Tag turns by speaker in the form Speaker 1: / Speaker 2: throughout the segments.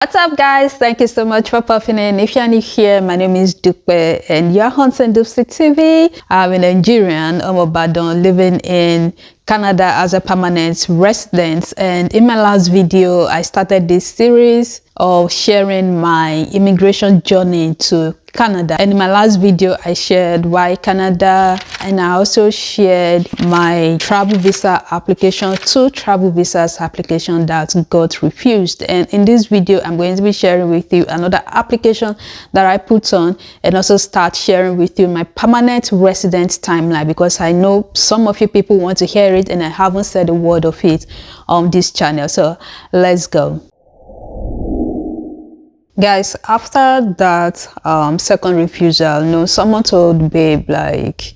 Speaker 1: What's up, guys? Thank you so much for popping in. If you're new here, my name is Dupe and you're on Dupsy TV. I'm a Nigerian, I'm Obadan, living in Canada as a permanent resident. And in my last video, I started this series of sharing my immigration journey to Canada. And in my last video, I shared why Canada, and I also shared my travel visa application, 2 travel visas application that got refused. And in this video, I'm going to be sharing with you another application that I put on, and also start sharing with you my permanent resident timeline, because I know some of you people want to hear it and I haven't said a word of it on this channel. So let's go. Guys, after that second refusal, someone told babe, like,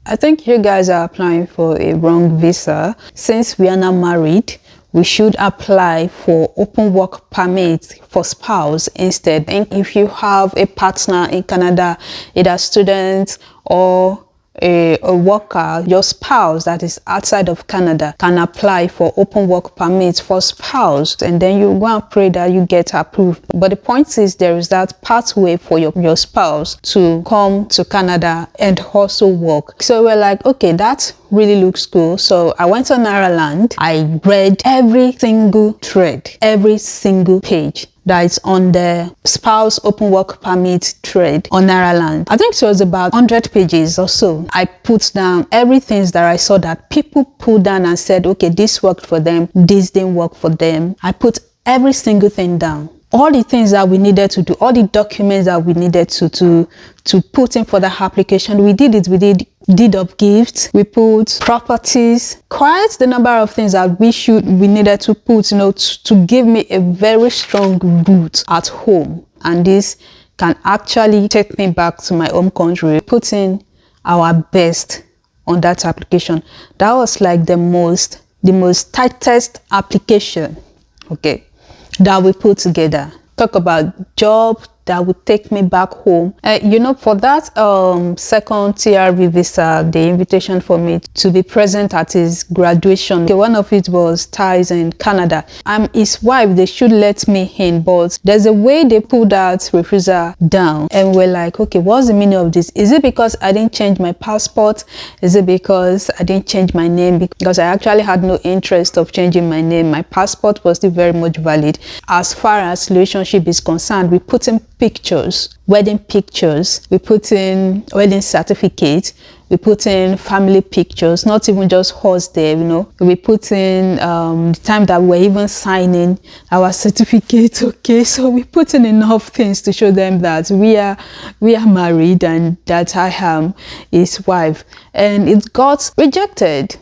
Speaker 1: I think you guys are applying for a wrong visa. Since we are not married, we should apply for open work permit for spouse instead. And if you have a partner in Canada, either student or a worker, your spouse that is outside of Canada can apply for open work permit for spouse, and then you go and pray that you get approved. But the point is, there is that pathway for your spouse to come to Canada and also work. So we're like, okay, that really looks cool. So I went on Outland. I read every single thread, every single page that is on the spouse open work permit thread on Outland. I think it was about 100 pages or so. I put down everything that I saw that people put down and said, okay, this worked for them, this didn't work for them. I put every single thing down. All the things that we needed to do, all the documents that we needed to put in for the application, we did it. We did deed of gifts, we put properties, quite the number of things that we needed to put, to give me a very strong root at home. And this can actually take me back to my home country. Putting our best on that application. That was like the most tightest application, okay, that we put together. Talk about job that would take me back home. For that second TRV visa, the invitation for me to be present at his graduation, okay, one of it was ties in Canada. I'm his wife, they should let me in, but there's a way they put that refusal down, and we're like, okay, what's the meaning of this? Is it because I didn't change my passport? Is it because I didn't change my name? Because I actually had no interest of changing my name. My passport was still very much valid. As far as relationship is concerned, we put in pictures, wedding pictures, we put in wedding certificate, we put in family pictures, not even just us there, we put in the time that we're even signing our certificate, okay? So we put in enough things to show them that we are married and that I am his wife. And it got rejected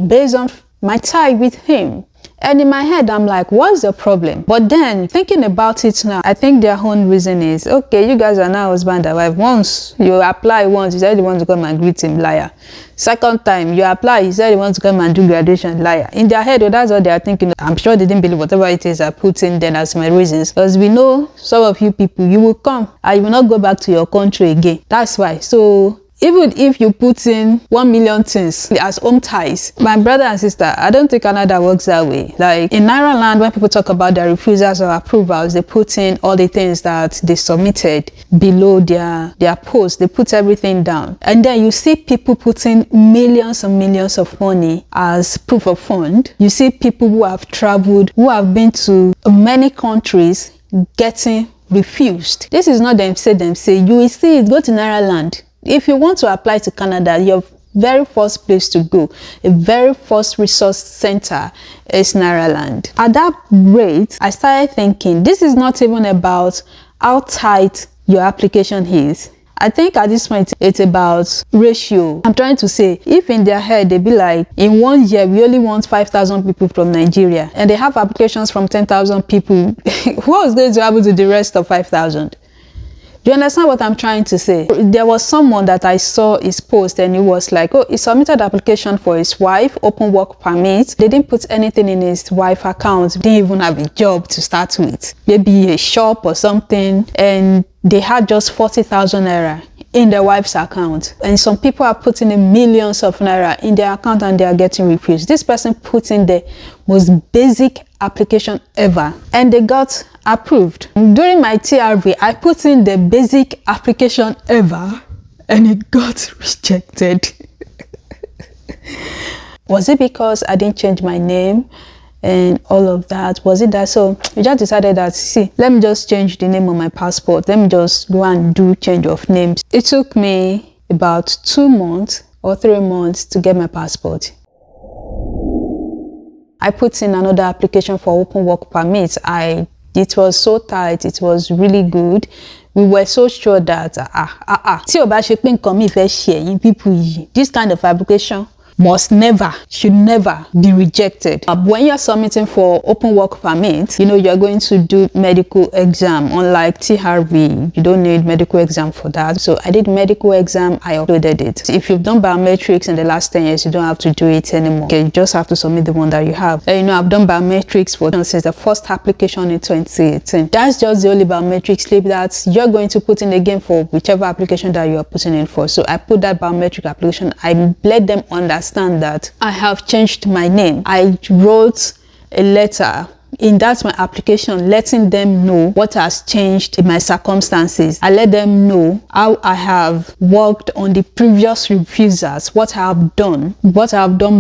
Speaker 1: based on my tie with him. And in my head, I'm like, what's the problem? But then thinking about it now, I think their own reason is, okay, you guys are now husband and wife. Once you apply, once you said you want to come and greet him, liar. Second time you apply, you said you want to come and do graduation, liar. In their head, that's what they are thinking. I'm sure they didn't believe whatever it is I put in then as my reasons. Because we know some of you people, you will come and you will not go back to your country again. That's why. So even if you put in 1 million things as home ties, my brother and sister, I don't think Canada works that way. Like in Ireland, when people talk about their refusals or approvals, they put in all the things that they submitted below their post. They put everything down. And then you see people putting millions and millions of money as proof of fund. You see people who have traveled, who have been to many countries, getting refused. This is not them say. You will see it. Go to Ireland. If you want to apply to Canada, your very first place to go, a very first resource center is Outland. At that rate, I started thinking, this is not even about how tight your application is. I think at this point, it's about ratio. I'm trying to say, if in their head, they be like, in 1 year, we only want 5,000 people from Nigeria, and they have applications from 10,000 people, what is going to happen to the rest of 5,000? Do you understand what I'm trying to say? There was someone that I saw his post and he was like, oh, he submitted application for his wife, open work permit. They didn't put anything in his wife account. They didn't even have a job to start with. Maybe a shop or something. And they had just 40,000 naira in their wife's account, and some people are putting in millions of naira in their account and they are getting refused. This person put in the most basic application ever and they got approved. During my TRV, I put in the basic application ever and it got rejected. Was it because I didn't change my name and all of that? Was it that? So we just decided that, see, let me just change the name on my passport. Let me just go and do change of names. It took me about 2 months or 3 months to get my passport. I put in another application for open work permit. It was so tight, it was really good. We were so sure that this kind of application should never be rejected. When you're submitting for open work permit, you know you're going to do medical exam. Unlike TRV, you don't need medical exam for that. So I did medical exam, I uploaded it. If you've done biometrics in the last 10 years, you don't have to do it anymore. Okay, you just have to submit the one that you have. And you know, I've done biometrics since the first application in 2018. That's just the only biometric slip that you're going to put in again for whichever application that you are putting in for. So I put that biometric application. I let them understand that I have changed my name. I wrote a letter in that my application letting them know what has changed in my circumstances. I let them know how I have worked on the previous refusals, what I have done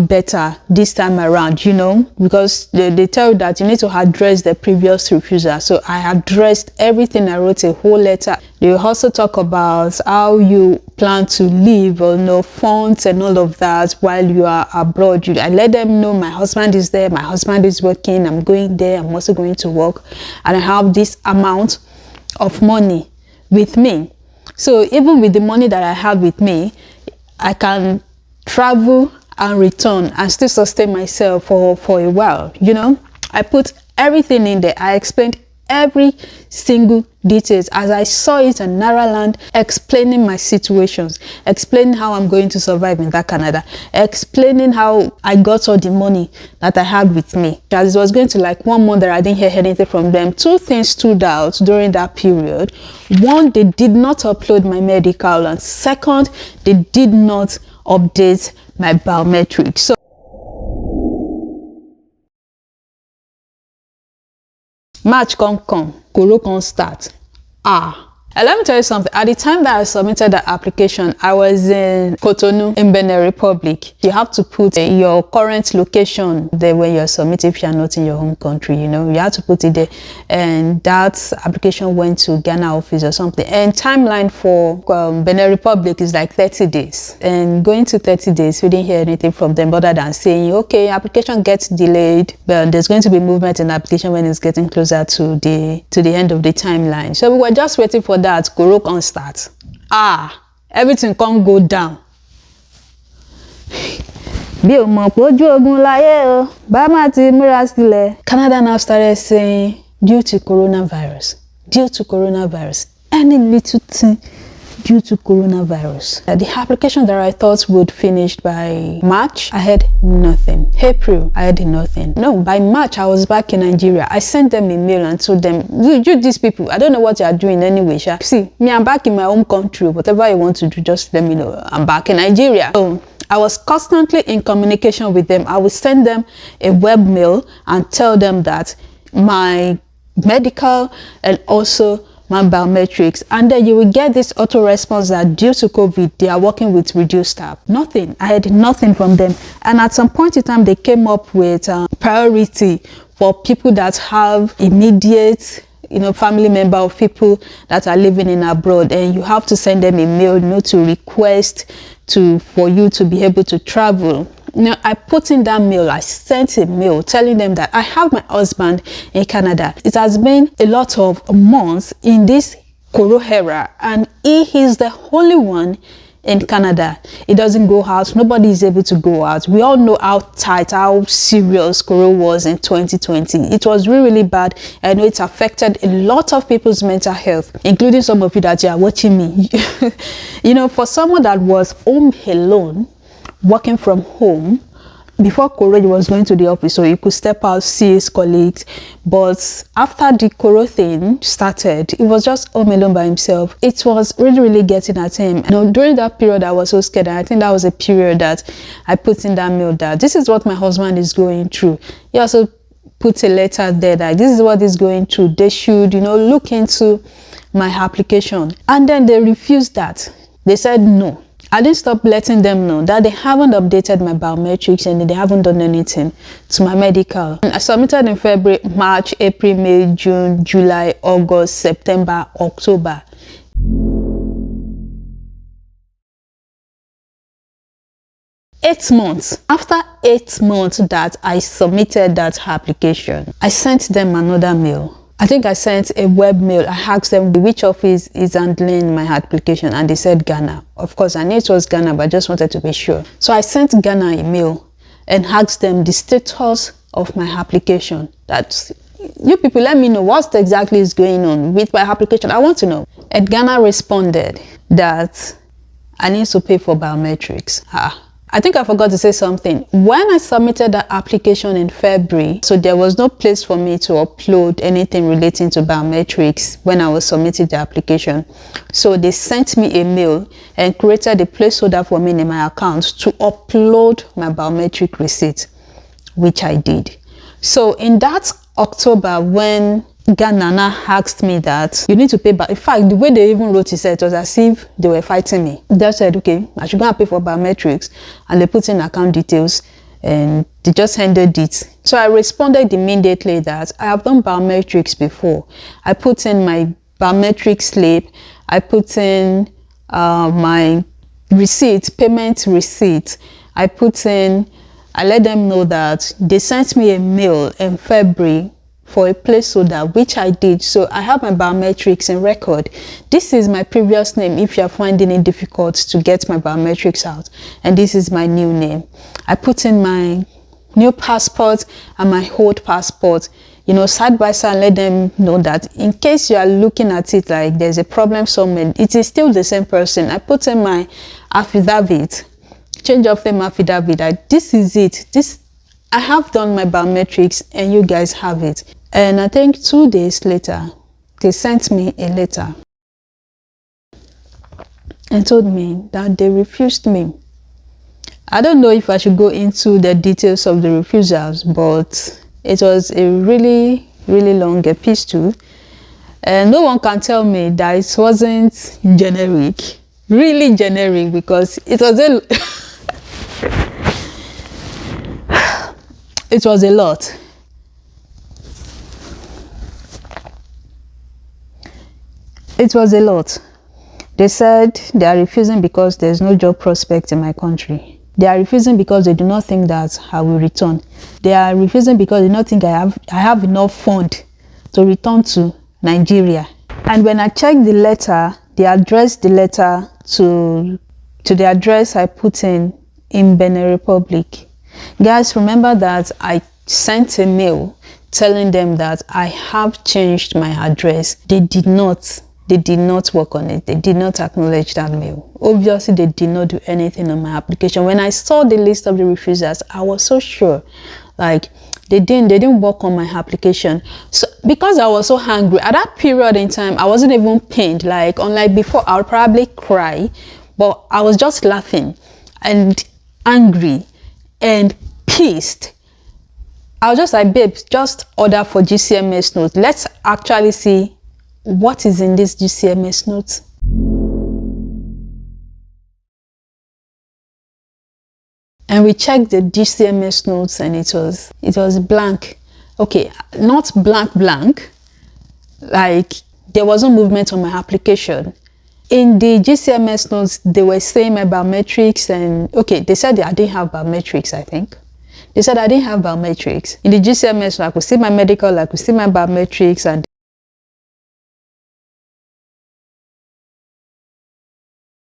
Speaker 1: better this time around, you know, because they tell you that you need to address the previous refusal. So I addressed everything. I wrote a whole letter. They also talk about how you plan to live, or no funds and all of that while you are abroad. I let them know my husband is there, my husband is working, I'm going there, I'm also going to work, and I have this amount of money with me. So even with the money that I have with me, I can travel and return and still sustain myself for a while, you know. I put everything in there. I explained every single details as I saw it in Naraland, explaining my situations, explaining how I'm going to survive in that Canada, explaining how I got all the money that I had with me. As it was going to like 1 month that I didn't hear anything from them, 2 things stood out during that period. One, they did not upload my medical, and second, they did not update my biometrics. So March come, Koro come start. And let me tell you something. At the time that I submitted the application, I was in Cotonou in Benin Republic. You have to put your current location there when you're submitting if you're not in your home country, you know. You have to put it there. And that application went to Ghana office or something. And timeline for Benin Republic is like 30 days. And going to 30 days, we didn't hear anything from them other than saying, okay, application gets delayed, but there's going to be movement in the application when it's getting closer to the end of the timeline. So we were just waiting for that Koro can start. Everything can't go down. Canada now started saying due to coronavirus, any little thing due to coronavirus. The application that I thought would finish by March, I had nothing. April, I had nothing. No, by March, I was back in Nigeria. I sent them a mail and told them, you these people, I don't know what you are doing anyway. See, me, I'm back in my home country. Whatever you want to do, just let me know. I'm back in Nigeria. So I was constantly in communication with them. I would send them a web mail and tell them that my medical and also my biometrics, and then you will get this auto response that due to COVID they are working with reduced staff. Nothing. I had nothing from them. And at some point in time they came up with priority for people that have immediate, you know, family member of people that are living in abroad, and you have to send them a mail, you know, to request for you to be able to travel. Now, I put in that mail, I sent a mail telling them that I have my husband in Canada. It has been a lot of months in this Koro era, and he is the only one in Canada. He doesn't go out. Nobody is able to go out. We all know how tight, how serious Koro was in 2020. It was really, really bad. I know it affected a lot of people's mental health, including some of you that are watching me. You know, for someone that was home alone, working from home, before Koro was going to the office, so he could step out, see his colleagues. But after the Koro thing started, he was just home alone by himself. It was really, really getting at him. You know, during that period, I was so scared. And I think that was a period that I put in that mail that this is what my husband is going through. He also put a letter there that this is what is going through. They should, look into my application. And then they refused that. They said no. I didn't stop letting them know that they haven't updated my biometrics and they haven't done anything to my medical. I submitted in February, March, April, May, June, July, August, September, October. After 8 months that I submitted that application, I sent them another mail. I think I sent a web mail. I asked them which office is handling my application, and they said Ghana. Of course, I knew it was Ghana, but I just wanted to be sure. So I sent Ghana a mail and asked them the status of my application. That you people let me know what exactly is going on with my application. I want to know. And Ghana responded that I need to pay for biometrics. I think I forgot to say something. When I submitted the application in February, so there was no place for me to upload anything relating to biometrics when I was submitting the application. So they sent me a mail and created a placeholder for me in my account to upload my biometric receipt, which I did. So in that October, when Ghana now asked me that you need to pay, but in fact the way they even wrote it was as if they were fighting me. They said, okay, I should go and pay for biometrics, and they put in account details and they just handed it. So I responded immediately that I have done biometrics before. I put in my biometric slip, I put in my receipt, payment receipt. I let them know that they sent me a mail in February for a placeholder, which I did. So I have my biometrics in record. This is my previous name if you are finding it difficult to get my biometrics out, and this is my new name. I put in my new passport and my old passport, side by side, and let them know that in case you are looking at it like there's a problem somewhere, it is still the same person. I put in my affidavit, change of name affidavit, this is it. I have done my biometrics and you guys have it. And I think 2 days later, they sent me a letter and told me that they refused me. I don't know if I should go into the details of the refusals, but it was a really, really long epistle. And no one can tell me that it wasn't generic, really generic, because it was it was a lot. It was a lot. They said they are refusing because there's no job prospect in my country. They are refusing because they do not think that I will return. They are refusing because they do not think I have enough fund to return to Nigeria. And when I checked the letter, they addressed the letter to the address I put in Benin Republic. Guys, remember that I sent a mail telling them that I have changed my address. They did not work on it. They did not acknowledge that mail. Obviously, they did not do anything on my application. When I saw the list of the refusers, I was so sure, like they didn't work on my application. So because I was so angry at that period in time, I wasn't even pained. Like unlike before, I would probably cry, but I was just laughing and angry and pissed. I was just like, babe, just order for GCMS notes. Let's actually see what is in this GCMS notes. And we checked the GCMS notes and it was blank. Okay, not blank, like there was no movement on my application. In the GCMS notes, they were saying my biometrics, and okay, they said I didn't have biometrics, I think. They said I didn't have biometrics. In the GCMS, I could see my medical, I could see my biometrics, and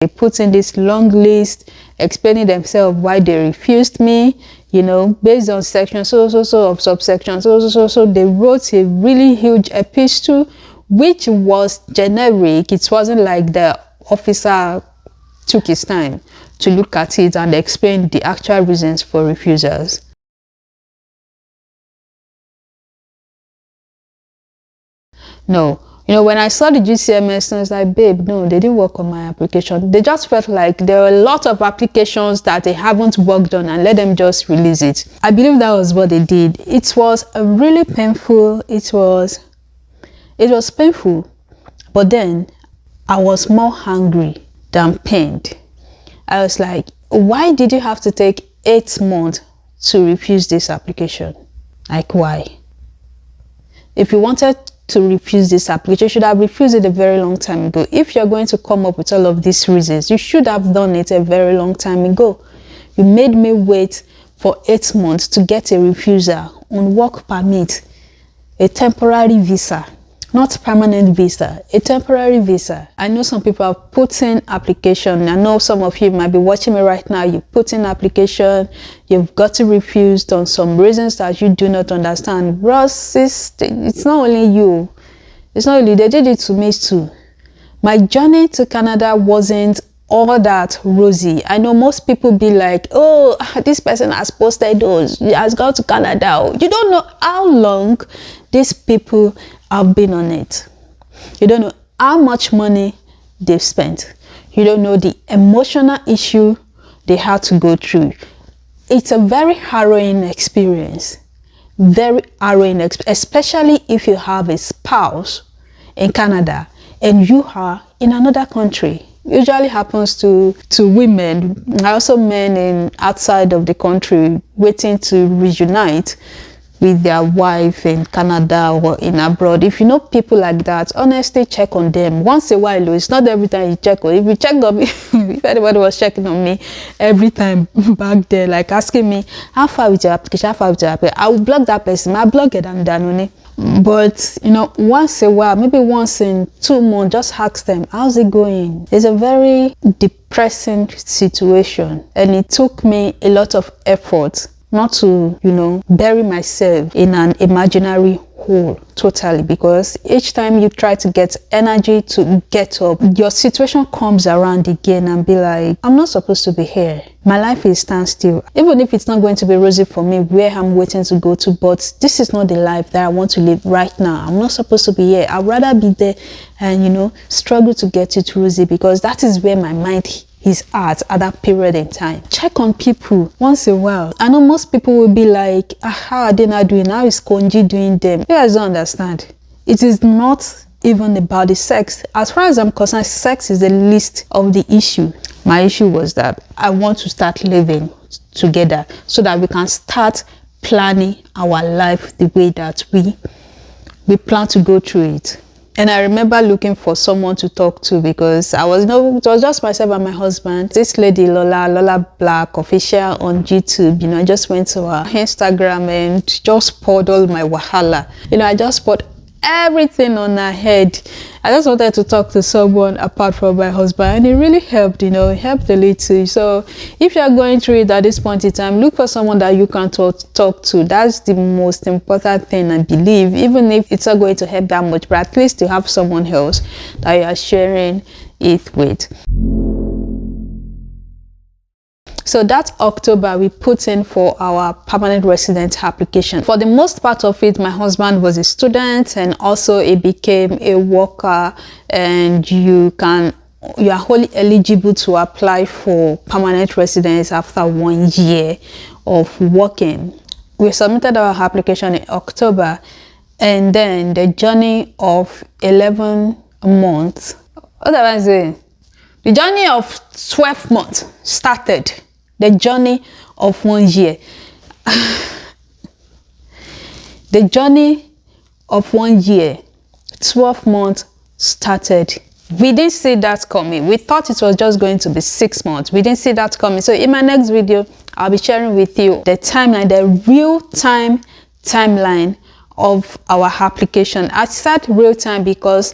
Speaker 1: they put in this long list explaining themselves why they refused me, based on section so of subsection so. They wrote a really huge epistle, which was generic. It wasn't like the officer took his time to look at it and explain the actual reasons for refusals. No, You know, when I saw the GCMS, I was like, babe, no, they didn't work on my application. They just felt like there were a lot of applications that they haven't worked on and let them just release it. I believe that was what they did. It was really painful. It was painful. But then I was more hungry than pained. I was like, why did you have to take 8 months to refuse this application? Like, why? If you wanted to refuse this application, you should have refused it a very long time ago. If you're going to come up with all of these reasons, you should have done it a very long time ago. You made me wait for 8 months to get a refusal on work permit, a temporary visa, not permanent visa, a temporary visa. I know some people have put in application. I know some of you might be watching me right now. You put in application, you've got it refused on some reasons that you do not understand. Ross, it's not only you. It's not only, they did it to me too. My journey to Canada wasn't all that rosy. I know most people be like, oh, this person has posted those, he has gone to Canada. You don't know how long these people have been on it. You don't know how much money they've spent. You don't know the emotional issue they had to go through. It's a very harrowing experience. Very harrowing, especially if you have a spouse in Canada and you are in another country. Usually happens to women, also men in outside of the country waiting to reunite with their wife in Canada or in abroad. If you know people like that, honestly check on them once a while. It's not every time you check on. If you check on me, if anybody was checking on me every time back there, like asking me how far with your application, how far with your application, I will block that person. I block it and done. But you know, once a while, maybe once in 2 months, just ask them, how's it going? It's a very depressing situation, and it took me a lot of effort not to, you know, bury myself in an imaginary hole totally, because each time you try to get energy to get up, your situation comes around again and be like, I'm not supposed to be here. My life is standstill. Even if it's not going to be rosy for me where I'm waiting to go to, but this is not the life that I want to live right now. I'm not supposed to be here. I'd rather be there and, you know, struggle to get it rosy, because that is where my mind is at that period in time. Check on people once a while. I know most people will be like, how are they not doing? How is Konji doing them? You guys don't understand. It is not even about the sex. As far as I'm concerned, sex is the least of the issue. My issue was that I want to start living together so that we can start planning our life the way that we plan to go through it. And I remember looking for someone to talk to, because it was just myself and my husband. This lady, Lola Black official on YouTube, you know, I just went to her Instagram and just poured all my wahala. You know, I just poured everything on her head. I just wanted to talk to someone apart from my husband, and it really helped, you know, it helped a little. So if you're going through it at this point in time, look for someone that you can talk to. That's the most important thing, I believe, even if it's not going to help that much, but at least you have someone else that you are sharing it with. So that October, we put in for our permanent resident application. For the most part of it, my husband was a student and also he became a worker, and you are wholly eligible to apply for permanent residence after 1 year of working. We submitted our application in October, and then the journey of 11 months, what did I say? The journey of 12 months started. The journey of 1 year. The journey of 1 year, 12 months started. We didn't see that coming. We thought it was just going to be 6 months. We didn't see that coming. So in my next video, I'll be sharing with you the timeline, the real-time timeline of our application. I said real time because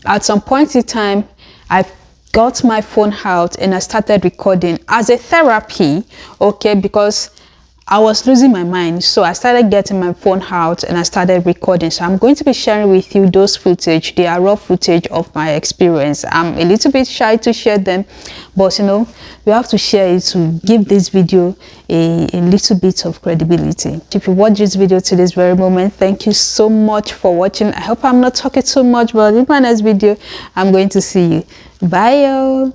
Speaker 1: at some point in time, I got my phone out and I started recording as a therapy, okay, because I was losing my mind, so I started getting my phone out and I started recording. So I'm going to be sharing with you those footage. They are raw footage of my experience. I'm a little bit shy to share them, but you know, we have to share it to give this video a little bit of credibility. If you watch this video to this very moment, thank you so much for watching. I hope I'm not talking too much, but in my next video I'm going to see you. Bye y'all.